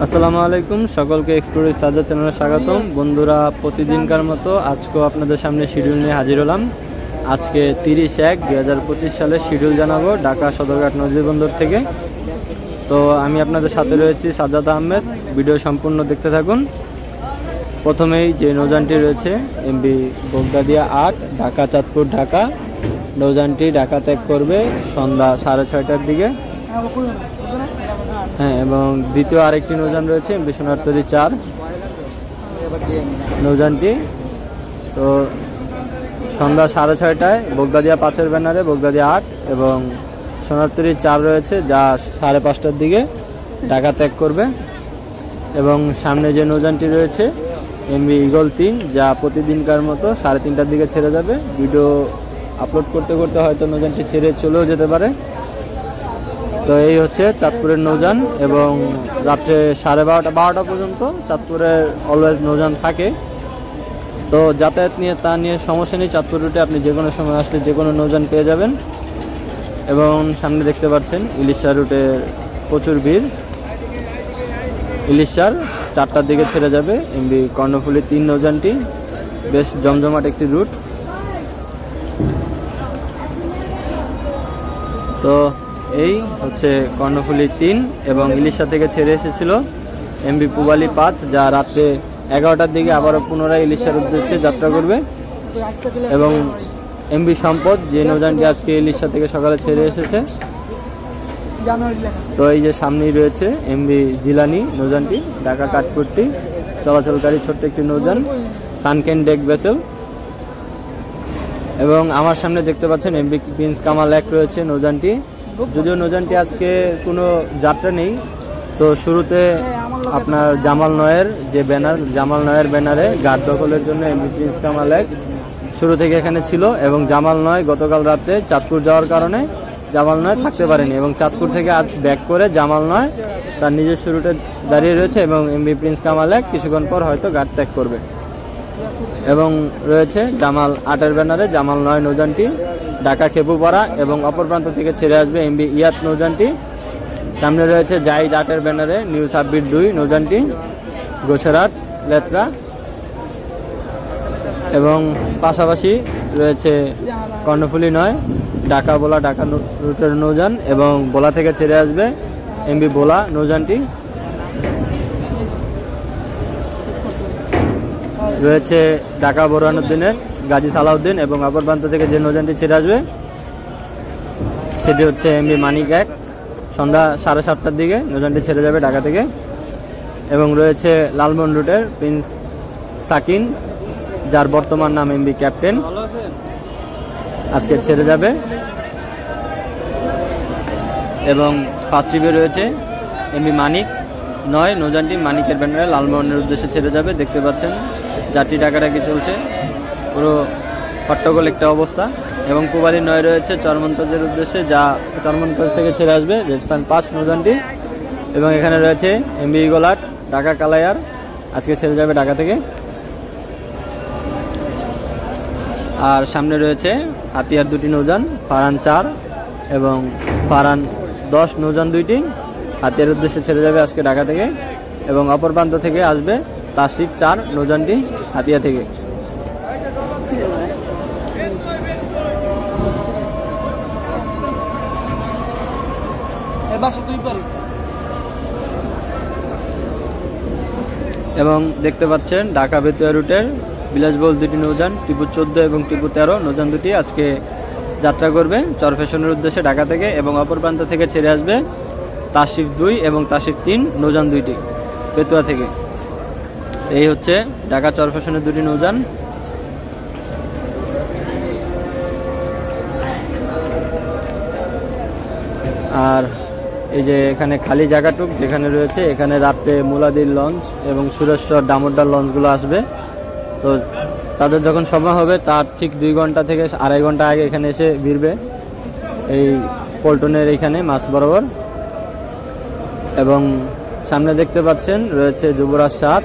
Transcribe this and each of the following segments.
আসসালামু আলাইকুম, সকলকে এক্সপ্লোর সাজা চ্যানেলে স্বাগতম। বন্ধুরা, প্রতিদিনকার মতো আজকেও আপনাদের সামনে শিডিউল নিয়ে হাজির হলাম। আজকে 30/1/2025 সালের শিডিউল জানাবো ঢাকা সদরঘাট নদীবন্দর থেকে। তো আমি আপনাদের সাথে রয়েছি সাজ্জাদ আহমেদ। ভিডিও সম্পূর্ণ দেখতে থাকুন। প্রথমেই যে নৌযানটি রয়েছে এমবি বগদাদিয়া 8 ঢাকা চাঁদপুর ঢাকা। নৌযানটি ঢাকা ত্যাগ করবে সন্ধ্যা 6:30টার দিকে। হ্যাঁ, এবং দ্বিতীয় আরেকটি নৌযান রয়েছে এমবি সোনারতরী 4 নৌযানটি। তো সন্ধ্যা 6:30টায় বগদাদিয়া 5-এর ব্যানারে বগদাদিয়া 8 এবং সোনারতরী 4 রয়েছে, যা 5:30টার দিকে ঢাকা ত্যাগ করবে। এবং সামনে যে নৌযানটি রয়েছে এমবি ঈগল 3, যা প্রতিদিনকার মতো 3:30টার দিকে ছেড়ে যাবে। ভিডিও আপলোড করতে করতে হয়তো নৌযানটি ছেড়ে চলেও যেতে পারে। তো এই হচ্ছে চাঁদপুরের নৌযান, এবং রাত্রে 12:30 পর্যন্ত চাঁদপুরের অলওয়েজ নৌযান থাকে। তো যাতায়াত নিয়ে সমস্যা নেই। চাঁদপুর রুটে আপনি যে কোনো সময় আসলে যে কোনো নৌযান পেয়ে যাবেন। এবং সামনে দেখতে পাচ্ছেন ইলিশা রুটে প্রচুর ভিড়। ইলিশার 4টার দিকে ছেড়ে যাবে এমবি কর্ণফুলী 3 নৌযানটি। বেশ জমজমাট একটি রুট। তো এই হচ্ছে কর্ণফুলী 3 এবং ইলিশা থেকে ছেড়ে এসেছিল এমবি পুবালি 5, যা রাত্রে 11টার দিকে আবারও পুনরায় ইলিশার উদ্দেশ্যে যাত্রা করবে। এবং এমবি সম্পদ, যে নৌযানটি আজকে ইলিশা থেকে সকালে ছেড়ে এসেছে। তো এই যে সামনেই রয়েছে এমবি জিলানি নৌযানটি, ঢাকা কাঠপট্টি চলাচলকারী ছোট্ট একটি নৌযান, সানকেন ডেক ভেসেল। এবং আমার সামনে দেখতে পাচ্ছেন এমবি প্রিন্স কামাল 1 রয়েছে নৌযানটি। যদিও নৌযানটি আজকে কোনো যাত্রা নেই। তো শুরুতে আপনার জামাল নয়ের যে ব্যানার, জামাল নয়ের ব্যানারে গার্ড দখলের জন্য এমবি প্রিন্স কামাল 1 শুরু থেকে এখানে ছিল। এবং জামাল নয় গতকাল রাতে চাঁদপুর যাওয়ার কারণে জামাল নয় থাকতে পারেনি, এবং চাঁদপুর থেকে আজ ব্যাক করে জামাল নয় তার নিজস্ব রুটে দাঁড়িয়ে রয়েছে। এবং এমবি প্রিন্স কামাল 1 কিছুক্ষণ পর হয়তো গার্ড ত্যাগ করবে। এবং রয়েছে জামাল 8-এর ব্যানারে জামাল 9 নৌযানটি ঢাকা খেপুপাড়া, এবং অপর প্রান্ত থেকে ছেড়ে আসবে এমবি ইয়াত নৌযানটি। সামনে রয়েছে জাইড 8-এর ব্যানারে নিউ সাব্বির 2 নৌযানটি গোসেরহাট লেত্রা। এবং পাশাপাশি রয়েছে কর্ণফুলী 9 ঢাকা বোলা ঢাকা রুটের নৌযান, এবং বোলা থেকে ছেড়ে আসবে এমবি বোলা নৌযানটি। রয়েছে ঢাকা বোরহানুদ্দিনের গাজী সালাউদ্দিন, এবং অপর প্রান্ত থেকে যে নৌযানটি ছেড়ে আসবে সেটি হচ্ছে এমবি মানিক 1 সন্ধ্যা 7:30টার দিকে নৌযানটি ছেড়ে যাবে ঢাকা থেকে। এবং রয়েছে লালমোহন রুটের প্রিন্স সাকিন, যার বর্তমান নাম এমবি ক্যাপ্টেন, আজকে ছেড়ে যাবে। এবং ফার্স্ট ট্রিপে রয়েছে এমবি মানিক 9 নৌযানটি মানিকের ব্যানারে লালমোহনের উদ্দেশ্যে ছেড়ে যাবে। দেখতে পাচ্ছেন যাত্রী ডাকাডাকি চলছে, পুরো হট্টগোল একটা অবস্থা। এবং পুবালি 9 রয়েছে চরমন্তজের উদ্দেশ্যে, যা চরমন্তজ থেকে ছেড়ে আসবে রেডসান 5 নৌযানটি। এবং এখানে রয়েছে এমবি ঈগল 8 ঢাকা কালাইয়ার, আজকে ছেড়ে যাবে ঢাকা থেকে। আর সামনে রয়েছে হাতিয়ার 2টি নৌযান, ফারান 4 এবং ফারান 10 নৌযান 2টি হাতিয়ার উদ্দেশ্যে ছেড়ে যাবে আজকে ঢাকা থেকে। এবং অপর প্রান্ত থেকে আসবে তাশরিফ 4 নৌযানটি হাতিয়া থেকে। এবং দেখতে পাচ্ছেন ঢাকা বেতুয়া রুটের বিলাসবহুল 2টি নৌযান টিপু 14 এবং টিপু 13 নৌযান 2টি আজকে যাত্রা করবে চরফ্যাশনের উদ্দেশ্যে ঢাকা থেকে। এবং অপর প্রান্ত থেকে ছেড়ে আসবে তাশরিফ 2 এবং তাশরিফ 3 নৌযান 2টি বেতুয়া থেকে। এই হচ্ছে ঢাকা চরফ্যাশনের 2টি নৌযান। আর এই যে এখানে খালি জায়গাটুক যেখানে রয়েছে, এখানে রাত্রে মুলাদির লঞ্চ এবং সুরেশ্বর ডামোড্ডার লঞ্চগুলো আসবে। তো তাদের যখন সময় হবে তার ঠিক 2 ঘন্টা থেকে 2.5 ঘন্টা আগে এখানে এসে ভিড়বে এই পল্টনের এইখানে মাছ বরাবর। এবং সামনে দেখতে পাচ্ছেন রয়েছে যুবরাজ 7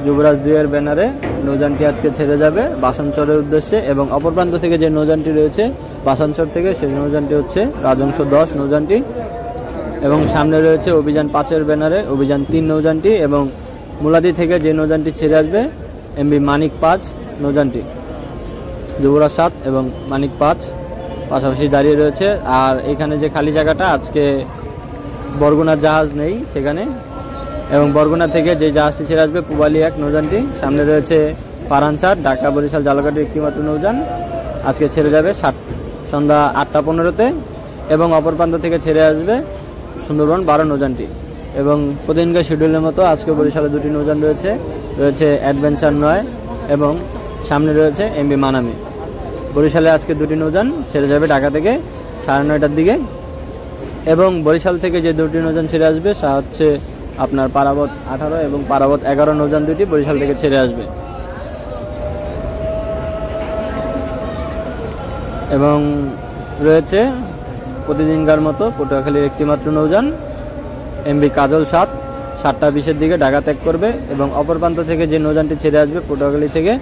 যুবরাজ 2-এর ব্যানারে নৌযানটি আজকে ছেড়ে যাবে বাসানচরের উদ্দেশ্যে। এবং অপর প্রান্ত থেকে যে নৌযানটি রয়েছে বাসানচর থেকে, সেই নৌযানটি হচ্ছে রাজংশ 10 নৌযানটি। এবং সামনে রয়েছে অভিযান 5-এর ব্যানারে অভিযান 3 নৌযানটি এবং মুলাদি থেকে যে নৌযানটি ছেড়ে আসবে এমবি মানিক 5 নৌযানটি, যুবরাজ 7 এবং মানিক 5 পাশাপাশি দাঁড়িয়ে রয়েছে। আর এখানে যে খালি জায়গাটা, আজকে বরগুনার জাহাজ নেই সেখানে, এবং বরগুনা থেকে যে জাহাজটি ছেড়ে আসবে পুবালি 1 নৌযানটি, সামনে রয়েছে পারান 4 ঢাকা বরিশাল জালকাঠির একটি মাত্র নৌযান, আজকে ছেড়ে যাবে সন্ধ্যা 8টা 15-তে, এবং অপর প্রান্ত থেকে ছেড়ে আসবে সুন্দরবন 12 নৌযানটি। এবং প্রতিদিনকার শিডিউলের মতো আজকে বরিশালে 2টি নৌযান রয়েছে অ্যাডভেঞ্চার 9 এবং সামনে রয়েছে এমবি মানামি। বরিশালে আজকে 2টি নৌযান ছেড়ে যাবে ঢাকা থেকে 9:30টার দিকে, এবং বরিশাল থেকে যে 2টি নৌযান ছেড়ে আসবে তা হচ্ছে আপনার পারাবত 18 এবং পারাবত 11 নৌযান 2টি বরিশাল থেকে ছেড়ে আসবে। এবং রয়েছে প্রতিদিনকার মতো পটুয়াখালীর একটি মাত্র নৌযান এমবি কাজল 7টা 20-এর দিকে ঢাকা ত্যাগ করবে, এবং অপর প্রান্ত থেকে যে নৌযানটি ছেড়ে আসবে পটুয়াখালী থেকে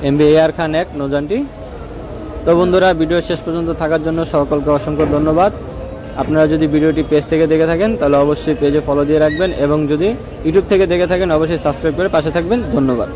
এমবি এআর খান 1 নৌযানটি। তো বন্ধুরা, ভিডিও শেষ পর্যন্ত থাকার জন্য সকলকে অসংখ্য ধন্যবাদ। আপনারা যদি ভিডিওটি পেজ থেকে দেখে থাকেন তাহলে অবশ্যই পেজে ফলো দিয়ে রাখবেন, এবং যদি ইউটিউব থেকে দেখে থাকেন অবশ্যই সাবস্ক্রাইব করে পাশে থাকবেন। ধন্যবাদ।